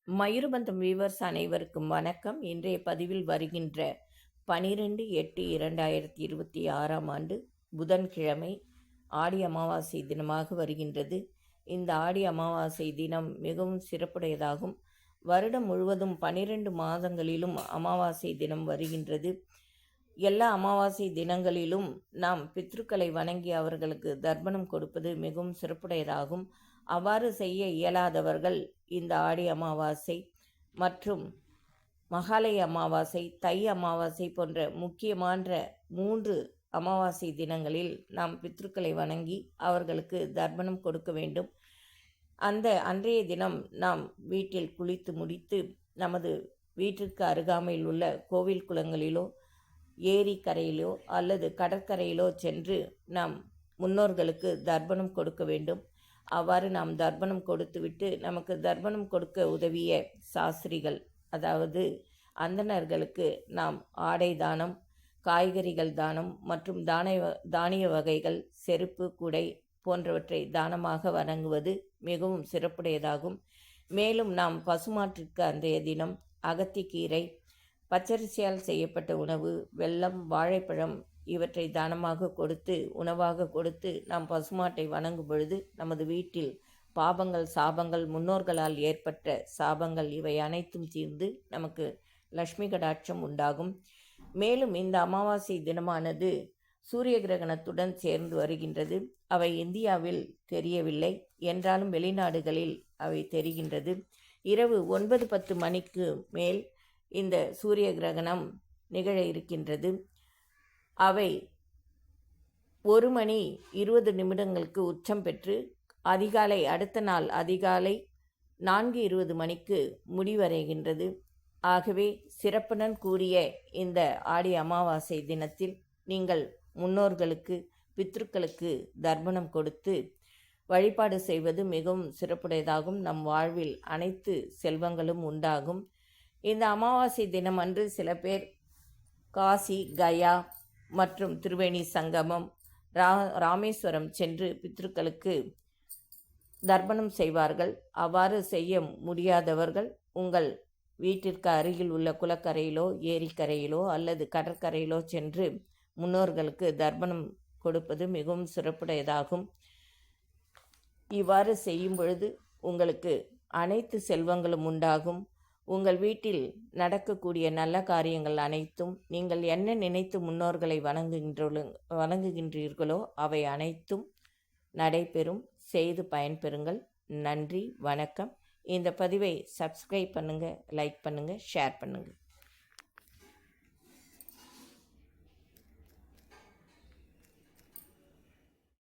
மயூரபந்தம் viewers அனைவருக்கும் வணக்கம். இன்றைய பதிவில் வருகின்ற 12/8/2026 புதன்கிழமை ஆடி அமாவாசை தினமாக வருகின்றது. இந்த ஆடி அமாவாசை தினம் மிகவும் சிறப்புடையதாகும். வருடம் முழுவதும் 12 மாதங்களிலும் அமாவாசை தினம் வருகின்றது. எல்லா அமாவாசை தினங்களிலும் நாம் பித்ருக்களை வணங்கி அவர்களுக்கு தர்ப்பணம் கொடுப்பது மிகவும் சிறப்புடையதாகும். அவ்வாறு செய்ய இயலாதவர்கள் இந்த ஆடி அமாவாசை மற்றும் மகாலய அமாவாசை, தை அமாவாசை போன்ற முக்கியமான 3 அமாவாசை தினங்களில் நாம் பித்ருக்களை வணங்கி அவர்களுக்கு தர்ப்பணம் கொடுக்க வேண்டும். அன்றைய தினம் நாம் வீட்டில் குளித்து முடித்து நமது வீட்டிற்கு அருகாமையில் உள்ள கோவில் குளங்களிலோ ஏரி கரையிலோ அல்லது கடற்கரையிலோ சென்று நாம் முன்னோர்களுக்கு தர்ப்பணம் கொடுக்க வேண்டும். அவ்வாறு நாம் தர்ப்பணம் கொடுத்துவிட்டு நமக்கு தர்ப்பணம் கொடுக்க உதவிய சாஸ்திரிகள், அதாவது அந்தணர்களுக்கு நாம் ஆடை தானம், காய்கறிகள் தானம் மற்றும் தானிய வகைகள், செருப்பு, குடை போன்றவற்றை தானமாக வழங்குவது மிகவும் சிறப்புடையதாகும். மேலும் நாம் பசுமாட்டிற்கு அன்றைய தினம் அகத்திக்கீரை, பச்சரிசியால் செய்யப்பட்ட உணவு, வெல்லம், வாழைப்பழம் இவற்றை தானமாக கொடுத்து உணவாக கொடுத்து நாம் பசுமாட்டை வணங்கும் பொழுது நமது வீட்டில் பாபங்கள், சாபங்கள், முன்னோர்களால் ஏற்பட்ட சாபங்கள் இவை அனைத்தும் தீர்ந்து நமக்கு லக்ஷ்மி கடாட்சம் உண்டாகும். மேலும் இந்த அமாவாசை தினமானது சூரிய கிரகணத்துடன் சேர்ந்து வருகின்றது. அவை இந்தியாவில் தெரியவில்லை என்றாலும் வெளிநாடுகளில் அவை தெரிகின்றது. இரவு 9-10 மணிக்கு மேல் இந்த சூரிய கிரகணம் நிகழ இருக்கின்றது. அவை 1 மணி 20 நிமிடங்களுக்கு உச்சம் பெற்று அடுத்த நாள் அதிகாலை 4:20 மணிக்கு முடிவடைகின்றது. ஆகவே சிறப்புடன் கூடிய இந்த ஆடி அமாவாசை தினத்தில் நீங்கள் முன்னோர்களுக்கு, பித்ருக்களுக்கு தர்ப்பணம் கொடுத்து வழிபாடு செய்வது மிகவும் சிறப்புடையதாகும். நம் வாழ்வில் அனைத்து செல்வங்களும் உண்டாகும். இந்த அமாவாசை தினம் அன்று சில பேர் காசி, கயா மற்றும் திருவேணி சங்கமம், ராமேஸ்வரம் சென்று பித்ருக்களுக்கு தர்ப்பணம் செய்வார்கள். அவ்வாறு செய்ய முடியாதவர்கள் உங்கள் வீட்டிற்கு அருகில் உள்ள குளக்கரையிலோ ஏரிக்கரையிலோ அல்லது கடற்கரையிலோ சென்று முன்னோர்களுக்கு தர்ப்பணம் கொடுப்பது மிகவும் சிறப்புடையதாகும். இவ்வாறு செய்யும் பொழுது உங்களுக்கு அனைத்து செல்வங்களும் உண்டாகும். உங்கள் வீட்டில் நடக்கக்கூடிய நல்ல காரியங்கள் அனைத்தும், நீங்கள் என்ன நினைத்து முன்னோர்களை வணங்குகின்றீர்களோ அவை அனைத்தும் நடைபெறும். செய்து பயன்பெறுங்கள். நன்றி, வணக்கம். இந்த பதிவை சப்ஸ்கிரைப் பண்ணுங்கள், லைக் பண்ணுங்கள், ஷேர் பண்ணுங்கள்.